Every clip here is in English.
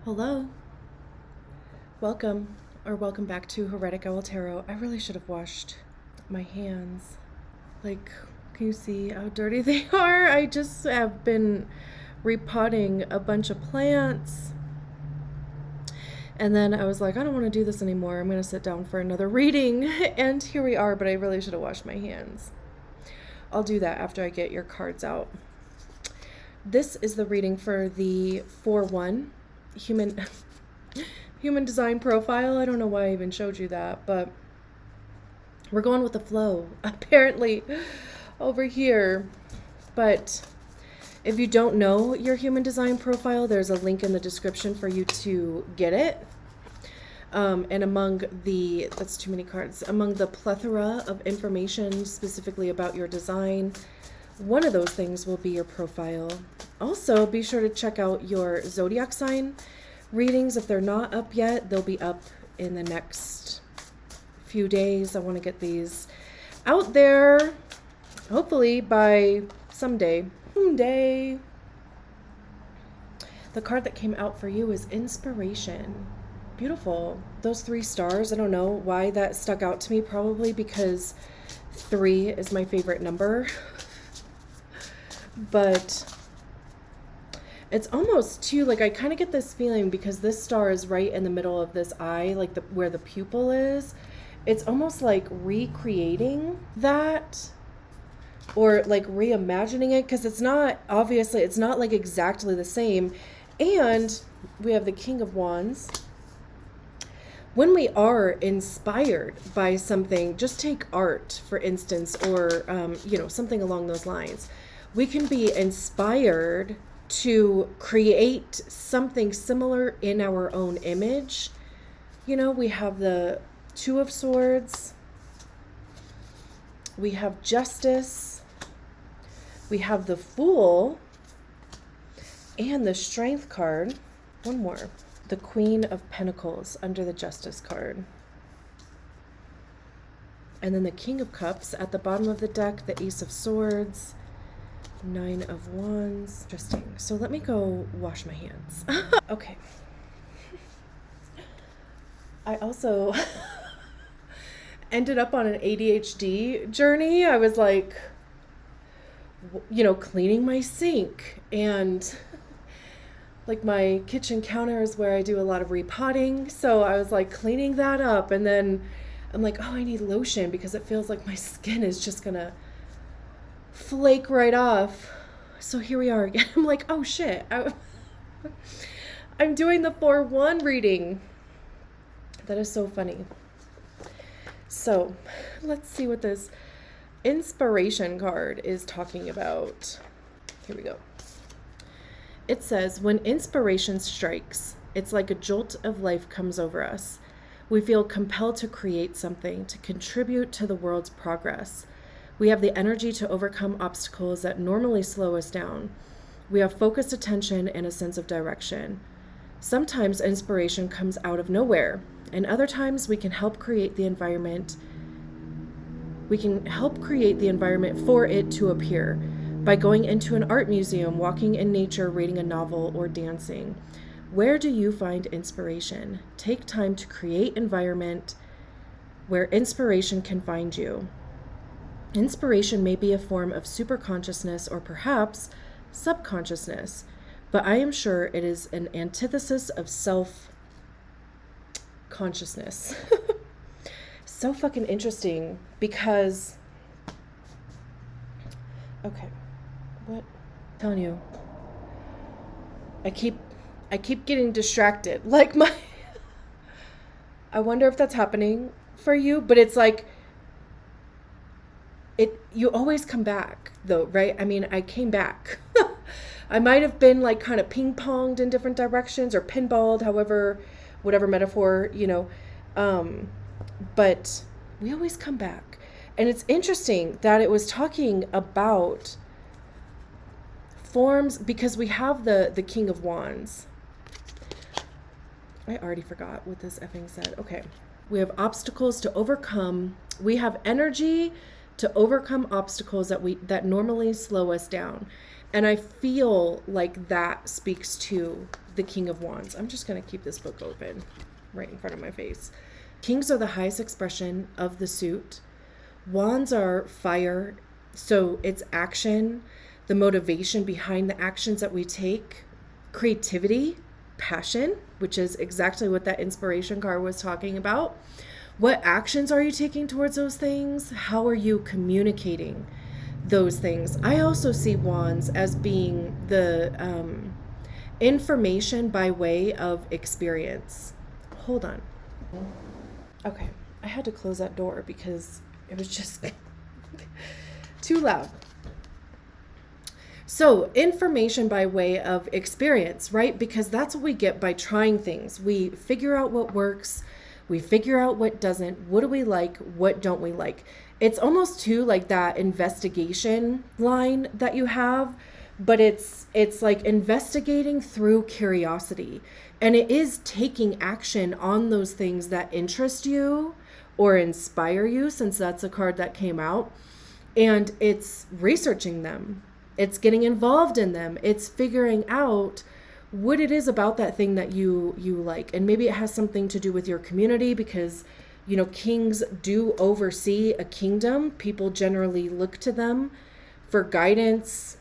Hello, welcome back to Heretic Owl Tarot. I really should have washed my hands. Like, can you see how dirty they are? I just have been repotting a bunch of plants. And then I was like, I don't want to do this anymore. I'm going to sit down for another reading. And here we are, but I really should have washed my hands. I'll do that after I get your cards out. This is the reading for the 4-1 human design profile. I don't know why I even showed you that, but we're going with the flow apparently over here. But if you don't know your human design profile, there's a link in the description for you to get it. And among the, that's too many cards, among the plethora of information specifically about your design, one of those things will be your profile. Also, be sure to check out your zodiac sign readings. If they're not up yet, they'll be up in the next few days. I want to get these out there, hopefully by someday. The card that came out for you is Inspiration. Beautiful. Those 3 stars, I don't know why that stuck out to me. Probably because 3 is my favorite number. But it's almost too, like, I kind of get this feeling because this star is right in the middle of this eye, like where the pupil is. It's almost like recreating that, or like reimagining it, because it's not, obviously it's not like exactly the same. And we have the King of Wands. When we are inspired by something, just take art for instance, or something along those lines. We can be inspired to create something similar in our own image. We have the 2 of Swords, we have Justice, we have the Fool, and the Strength card. One more, the Queen of Pentacles under the Justice card. And then the King of Cups at the bottom of the deck, the Ace of Swords, 9 of Wands. Interesting. So let me go wash my hands. Okay. I also ended up on an ADHD journey. I was like, cleaning my sink, and like my kitchen counter is where I do a lot of repotting. So I was like cleaning that up, and then I'm like, oh, I need lotion because it feels like my skin is just gonna flake right off. So here we are again. I'm like, oh shit, I'm doing the 4-1 reading. That is so funny. So let's see what this Inspiration card is talking about. Here we go. It says, when inspiration strikes, it's like a jolt of life comes over us. We feel compelled to create something, to contribute to the world's progress. We have the energy to overcome obstacles that normally slow us down. We have focused attention and a sense of direction. Sometimes inspiration comes out of nowhere, and other times we can help create the environment. We can help create the environment for it to appear by going into an art museum, walking in nature, reading a novel, or dancing. Where do you find inspiration? Take time to create environment where inspiration can find you. Inspiration may be a form of superconsciousness or perhaps subconsciousness, but I am sure it is an antithesis of self-consciousness. So fucking interesting because, okay, what? I'm telling you, I keep getting distracted. Like I wonder if that's happening for you, but it's like, you always come back though, right? I mean, I came back. I might have been like kind of ping-ponged in different directions or pinballed, however, whatever metaphor, but we always come back. And it's interesting that it was talking about forms, because we have the King of Wands. I already forgot what this effing said. Okay. We have obstacles to overcome. We have energy to overcome obstacles that normally slow us down. And I feel like that speaks to the King of Wands. I'm just going to keep this book open right in front of my face. Kings are the highest expression of the suit. Wands are fire, so it's action, the motivation behind the actions that we take, creativity, passion, which is exactly what that inspiration card was talking about. What actions are you taking towards those things? How are you communicating those things? I also see Wands as being the information by way of experience. Hold on. Okay, I had to close that door because it was just too loud. So, information by way of experience, right? Because that's what we get by trying things. We figure out what works. We figure out what doesn't. What do we like? What don't we like? It's almost too like that investigation line that you have, but it's like investigating through curiosity. And it is taking action on those things that interest you or inspire you, since that's a card that came out. And it's researching them. It's getting involved in them. It's figuring out what it is about that thing that you like. And maybe it has something to do with your community, because, you know, kings do oversee a kingdom. People generally look to them for guidance,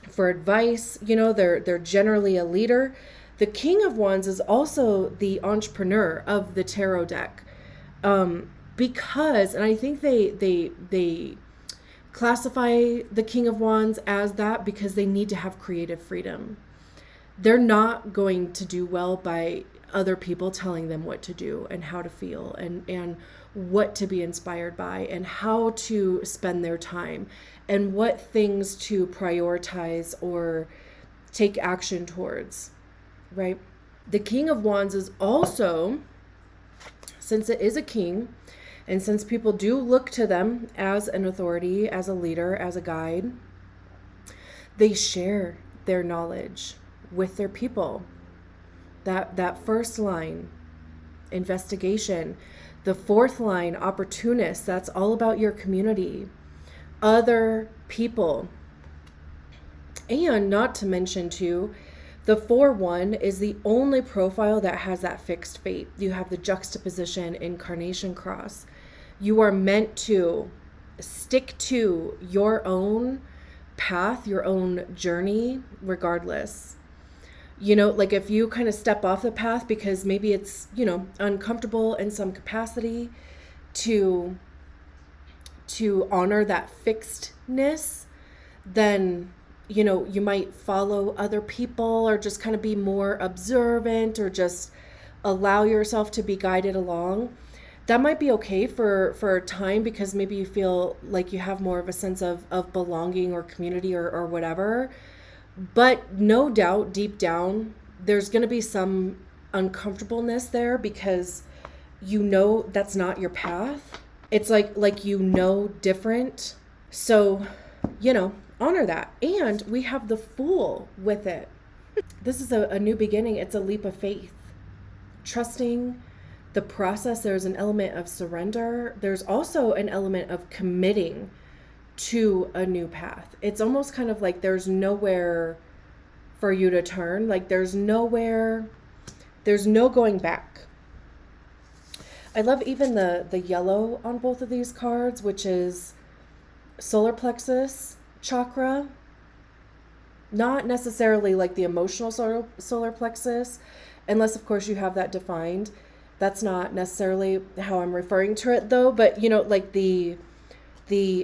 for advice. You know, they're generally a leader. The King of Wands is also the entrepreneur of the tarot deck. Because, and I think they classify the King of Wands as that because they need to have creative freedom. They're not going to do well by other people telling them what to do and how to feel and what to be inspired by and how to spend their time and what things to prioritize or take action towards, right? The King of Wands is also, since it is a king, and since people do look to them as an authority, as a leader, as a guide, they share their knowledge with their people. That first line, investigation. The fourth line, opportunist. That's all about your community, other people. And not to mention too, the 4-1 is the only profile that has that fixed fate. You have the juxtaposition, incarnation cross. You are meant to stick to your own path, your own journey, regardless. You know, like if you kind of step off the path because maybe it's, you know, uncomfortable in some capacity, to honor that fixedness, then, you know, you might follow other people or just kind of be more observant or just allow yourself to be guided along. That might be okay for a time because maybe you feel like you have more of a sense of belonging or community or whatever. But no doubt, deep down, there's going to be some uncomfortableness there because you know that's not your path. It's like you know different. So, you know, honor that. And we have the Fool with it. This is a new beginning. It's a leap of faith. Trusting the process. There's an element of surrender. There's also an element of committing to a new path. It's almost kind of like there's nowhere for you to turn. Like there's no going back. I love even the yellow on both of these cards, which is solar plexus chakra. Not necessarily like the emotional solar plexus, unless of course you have that defined. That's not necessarily how I'm referring to it though, but you know, like the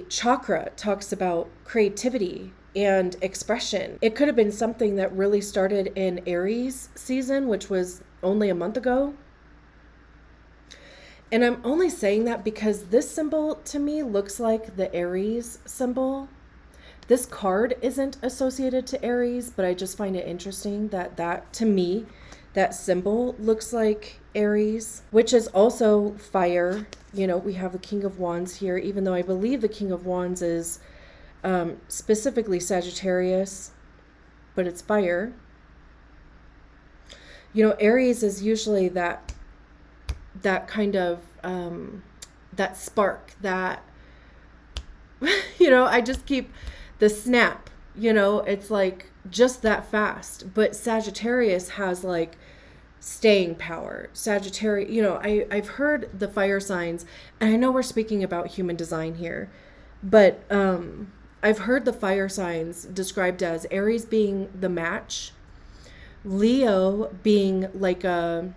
chakra talks about creativity and expression. It could have been something that really started in Aries season, which was only a month ago. And I'm only saying that because this symbol to me looks like the Aries symbol. This card isn't associated to Aries, but I just find it interesting that to me, that symbol looks like Aries, which is also fire. You know, we have the King of Wands here, even though I believe the King of Wands is specifically Sagittarius, but it's fire. You know, Aries is usually that kind of, that spark, that, you know, I just keep the snap, you know, it's like just that fast. But Sagittarius has like staying power. Sagittarius, I've heard the fire signs, and I know we're speaking about human design here, but I've heard the fire signs described as Aries being the match, Leo being like a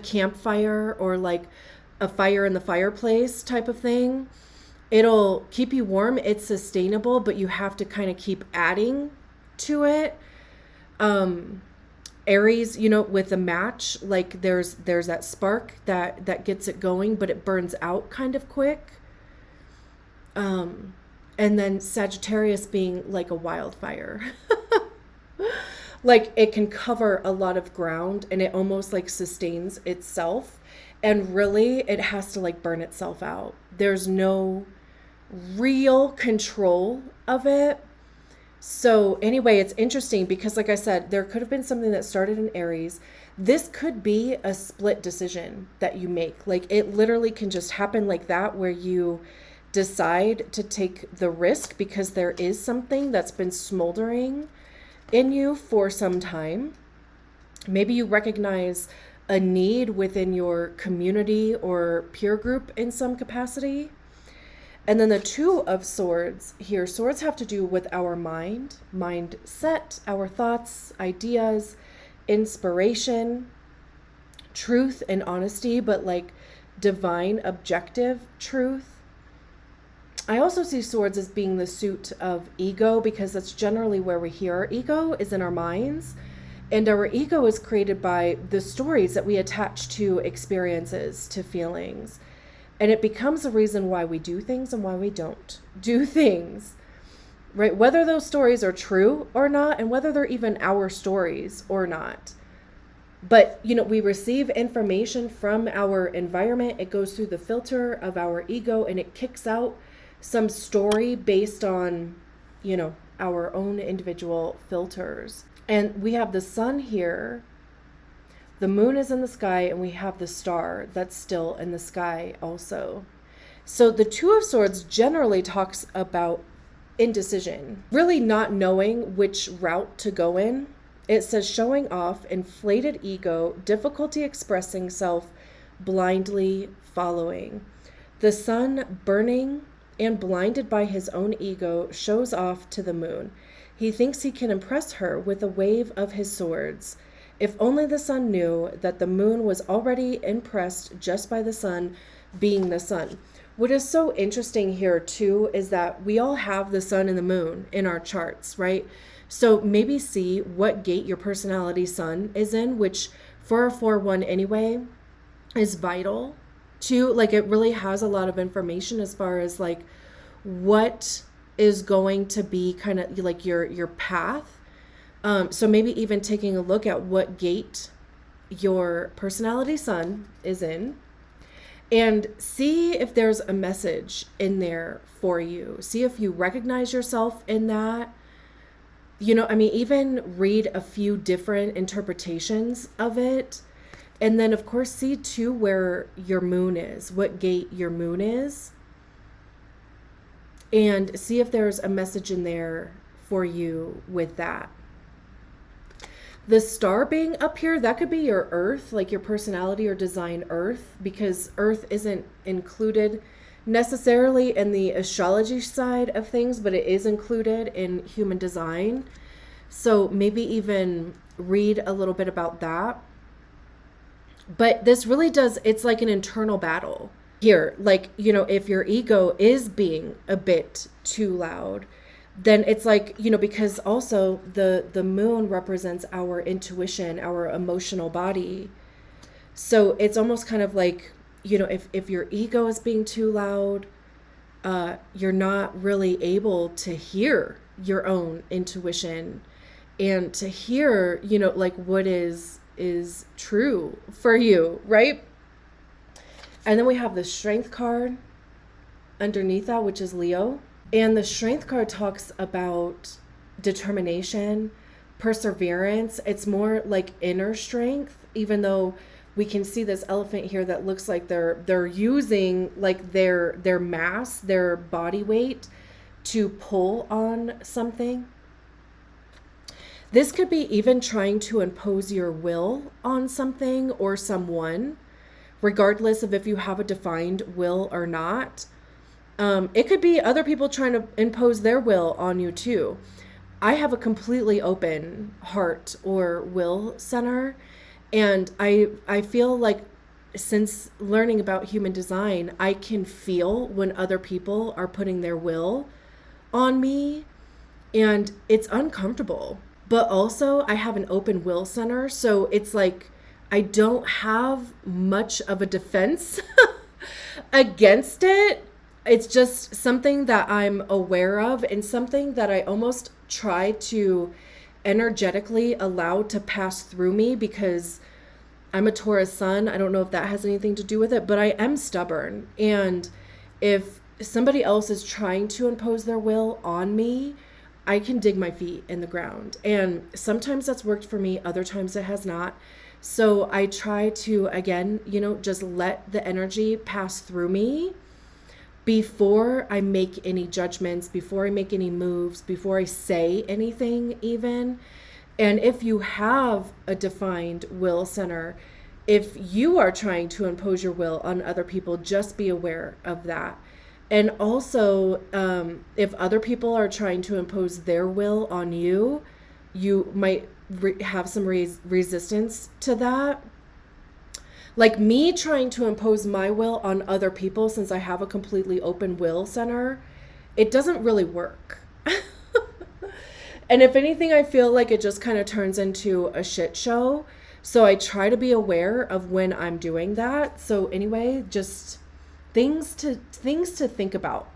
campfire, or like a fire in the fireplace type of thing. It'll keep you warm, it's sustainable, but you have to kind of keep adding to it. Aries, with a match, like there's that spark that gets it going, but it burns out kind of quick. And then Sagittarius being like a wildfire. Like it can cover a lot of ground, and it almost like sustains itself, and really it has to like burn itself out. There's no real control of it. So anyway, it's interesting because, like I said, there could have been something that started in Aries. This could be a split decision that you make. Like it literally can just happen like that, where you decide to take the risk because there is something that's been smoldering in you for some time. Maybe you recognize a need within your community or peer group in some capacity. And then the Two of Swords here, swords have to do with our mindset, our thoughts, ideas, inspiration, truth and honesty, but like divine objective truth. I also see swords as being the suit of ego, because that's generally where we hear our ego is in our minds. And our ego is created by the stories that we attach to experiences, to feelings. And it becomes a reason why we do things and why we don't do things, right? Whether those stories are true or not, and whether they're even our stories or not. But, we receive information from our environment. It goes through the filter of our ego, and it kicks out some story based on, our own individual filters. And we have the sun here. The moon is in the sky, and we have the star that's still in the sky also. So the Two of Swords generally talks about indecision, really not knowing which route to go in. It says showing off, inflated ego, difficulty expressing self, blindly following. The sun, burning and blinded by his own ego, shows off to the moon. He thinks he can impress her with a wave of his swords. If only the sun knew that the moon was already impressed just by the sun being the sun. What is so interesting here too is that we all have the sun and the moon in our charts, right? So maybe see what gate your personality sun is in, which for a 4-1 anyway is vital to, like, it really has a lot of information as far as like what is going to be kind of like your path. So maybe even taking a look at what gate your personality sun is in, and see if there's a message in there for you. See if you recognize yourself in that. Even read a few different interpretations of it. And then, of course, see too where your moon is, what gate your moon is. And see if there's a message in there for you with that. The star being up here, that could be your earth, like your personality or design earth, because earth isn't included necessarily in the astrology side of things, but it is included in human design. So maybe even read a little bit about that. But this really does, it's like an internal battle here. Like, if your ego is being a bit too loud, then it's like, because also the moon represents our intuition, our emotional body. So it's almost kind of like, if your ego is being too loud, you're not really able to hear your own intuition and to hear, like what is true for you, right? And then we have the Strength card underneath that, which is Leo. And the Strength card talks about determination, perseverance. It's more like inner strength, even though we can see this elephant here that looks like they're using like their mass, their body weight to pull on something. This could be even trying to impose your will on something or someone, regardless of if you have a defined will or not. It could be other people trying to impose their will on you too. I have a completely open heart or will center, and I feel like since learning about human design, I can feel when other people are putting their will on me, and it's uncomfortable. But also, I have an open will center, so it's like I don't have much of a defense against it. It's just something that I'm aware of and something that I almost try to energetically allow to pass through me because I'm a Taurus sun. I don't know if that has anything to do with it, but I am stubborn. And if somebody else is trying to impose their will on me, I can dig my feet in the ground. And sometimes that's worked for me, other times it has not. So I try to, again, just let the energy pass through me before I make any judgments, before I make any moves, before I say anything even. And if you have a defined will center, if you are trying to impose your will on other people, just be aware of that. And also, if other people are trying to impose their will on you, you might have some resistance to that. Like me trying to impose my will on other people, since I have a completely open will center, it doesn't really work. And if anything, I feel like it just kind of turns into a shit show. So I try to be aware of when I'm doing that. So anyway, just things to think about.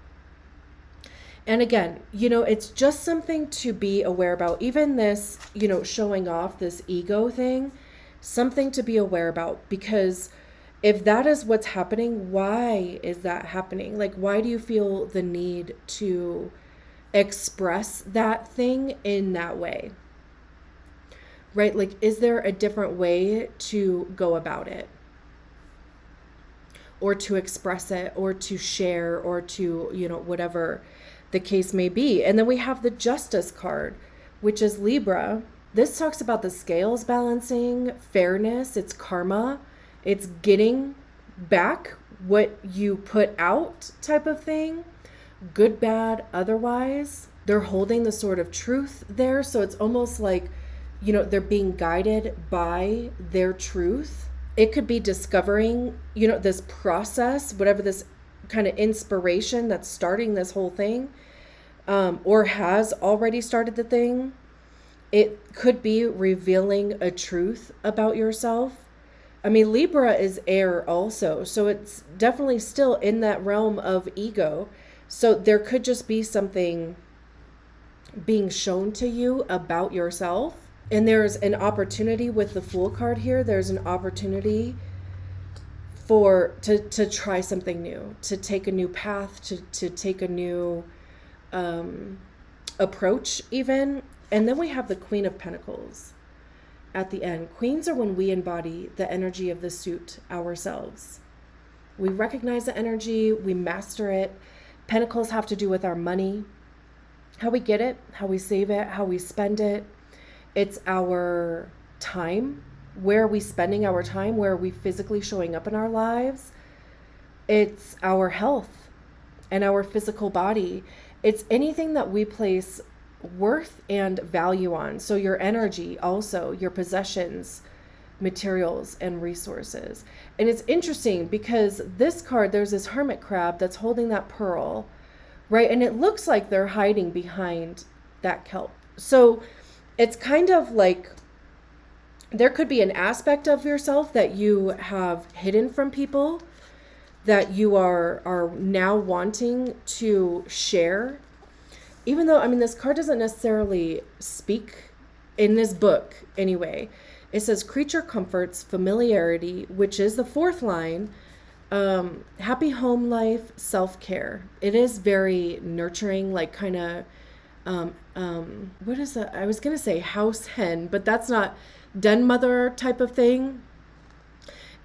And again, it's just something to be aware about. Even this, showing off this ego thing, something to be aware about, because if that is what's happening, why is that happening? Like, why do you feel the need to express that thing in that way? Right? Like, is there a different way to go about it? Or to express it, or to share, or to, whatever the case may be. And then we have the Justice card, which is Libra. This talks about the scales balancing, fairness, it's karma, it's getting back what you put out type of thing, good, bad, otherwise. They're holding the sword of truth there. So it's almost like, they're being guided by their truth. It could be discovering, this process, whatever this kind of inspiration that's starting this whole thing, or has already started the thing. It could be revealing a truth about yourself. I mean, Libra is air also, so it's definitely still in that realm of ego. So there could just be something being shown to you about yourself. And there's an opportunity with the Fool card here. There's an opportunity to try something new, to take a new path, to take a new approach even. And then we have the Queen of Pentacles at the end. Queens are when we embody the energy of the suit ourselves. We recognize the energy, we master it. Pentacles have to do with our money, how we get it, how we save it, how we spend it. It's our time. Where are we spending our time? Where are we physically showing up in our lives? It's our health and our physical body. It's anything that we place worth and value on. So your energy, also your possessions, materials, and resources. And it's interesting because this card, there's this hermit crab that's holding that pearl, right? And it looks like they're hiding behind that kelp. So it's kind of like there could be an aspect of yourself that you have hidden from people that you are now wanting to share. Even though, this card doesn't necessarily speak in this book anyway. It says creature comforts, familiarity, which is the fourth line, happy home life, self-care. It is very nurturing, like kind of, what is that? I was going to say house hen, but that's not den mother type of thing.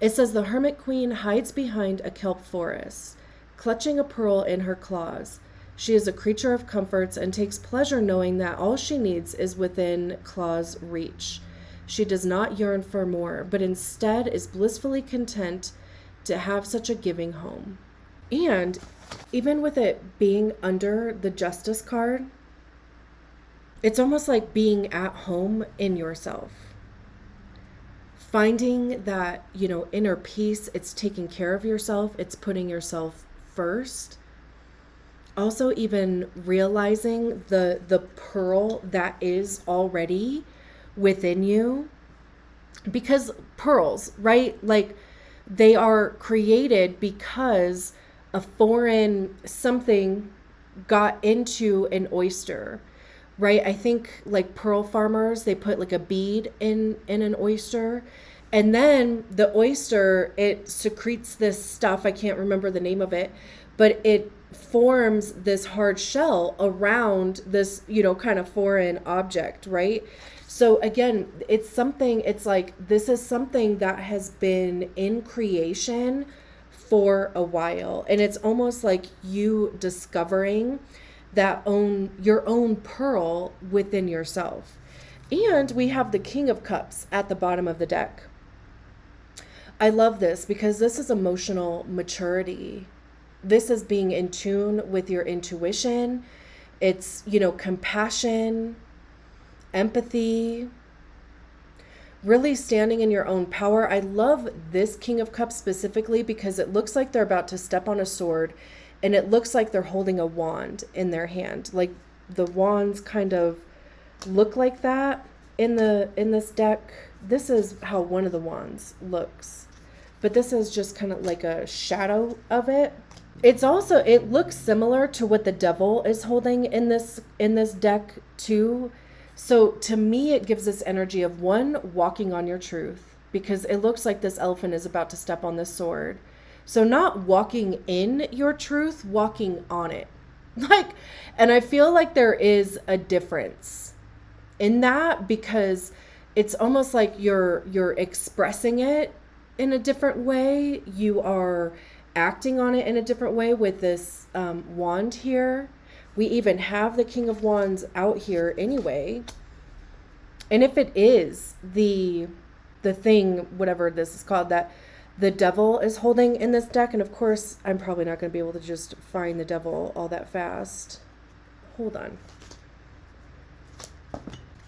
It says the hermit queen hides behind a kelp forest, clutching a pearl in her claws. She is a creature of comforts and takes pleasure knowing that all she needs is within claw's reach. She does not yearn for more, but instead is blissfully content to have such a giving home. And even with it being under the Justice card, it's almost like being at home in yourself. Finding that, inner peace, it's taking care of yourself, it's putting yourself first. Also, even realizing the pearl that is already within you. Because pearls, right? Like, they are created because a foreign something got into an oyster, right? I think like pearl farmers, they put like a bead in an oyster, and then the oyster, it secretes this stuff. I can't remember the name of it, but it forms this hard shell around this, kind of foreign object, right? So again, it's like, this is something that has been in creation for a while. And it's almost like you discovering your own pearl within yourself. And we have the King of Cups at the bottom of the deck. I love this because this is emotional maturity. This is being in tune with your intuition. It's, compassion, empathy, really standing in your own power. I love this King of Cups specifically because it looks like they're about to step on a sword, and it looks like they're holding a wand in their hand. Like the wands kind of look like that in this deck. This is how one of the wands looks, but this is just kind of like a shadow of it. It looks similar to what the devil is holding in this deck too. So to me, it gives this energy of one, walking on your truth, because it looks like this elephant is about to step on this sword. So not walking in your truth, walking on it. And I feel like there is a difference in that, because it's almost like you're expressing it in a different way. You are acting on it in a different way with this wand here. We even have the King of Wands out here anyway. And if it is the thing, whatever this is called, that the devil is holding in this deck, and of course, I'm probably not going to be able to just find the devil all that fast. Hold on.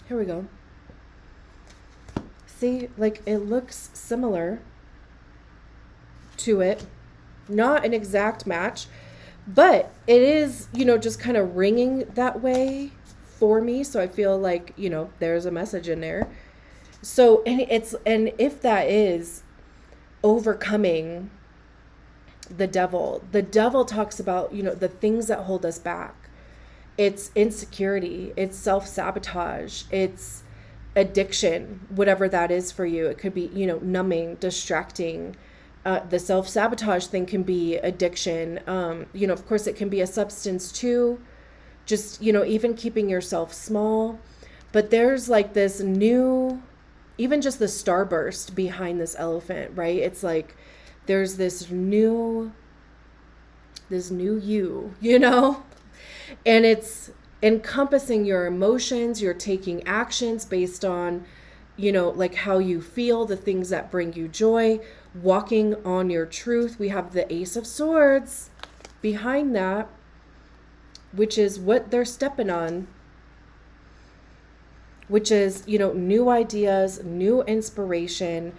Here we go. See, like, it looks similar to it. Not an exact match, but it is, just kind of ringing that way for me. So I feel like, there's a message in there. So, and if that is overcoming the devil talks about, the things that hold us back. It's insecurity, it's self-sabotage, it's addiction, whatever that is for you. It could be, numbing, distracting. The self-sabotage thing can be addiction. Of course, it can be a substance too. Just, even keeping yourself small. But there's like this new, even just the starburst behind this elephant, right? It's like there's this new you, and it's encompassing your emotions. You're taking actions based on, like how you feel, the things that bring you joy, walking on your truth. We have the Ace of Swords behind that, which is what they're stepping on, which is, new ideas, new inspiration.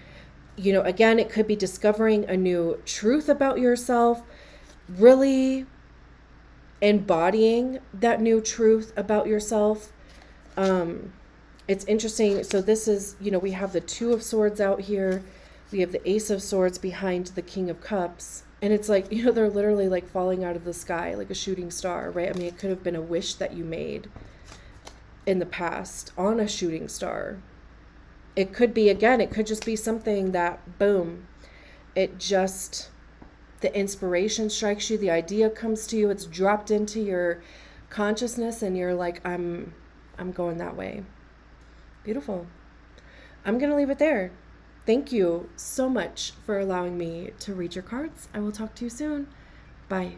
Again, it could be discovering a new truth about yourself, really embodying that new truth about yourself. It's interesting. So this is, we have the Two of Swords out here. We have the Ace of Swords behind the King of Cups. And it's like, they're literally like falling out of the sky like a shooting star, right? I mean, it could have been a wish that you made in the past on a shooting star. It could be, again, it could just be something that, boom, the inspiration strikes you, the idea comes to you, it's dropped into your consciousness, and you're like, I'm going that way. Beautiful. I'm going to leave it there. Thank you so much for allowing me to read your cards. I will talk to you soon. Bye.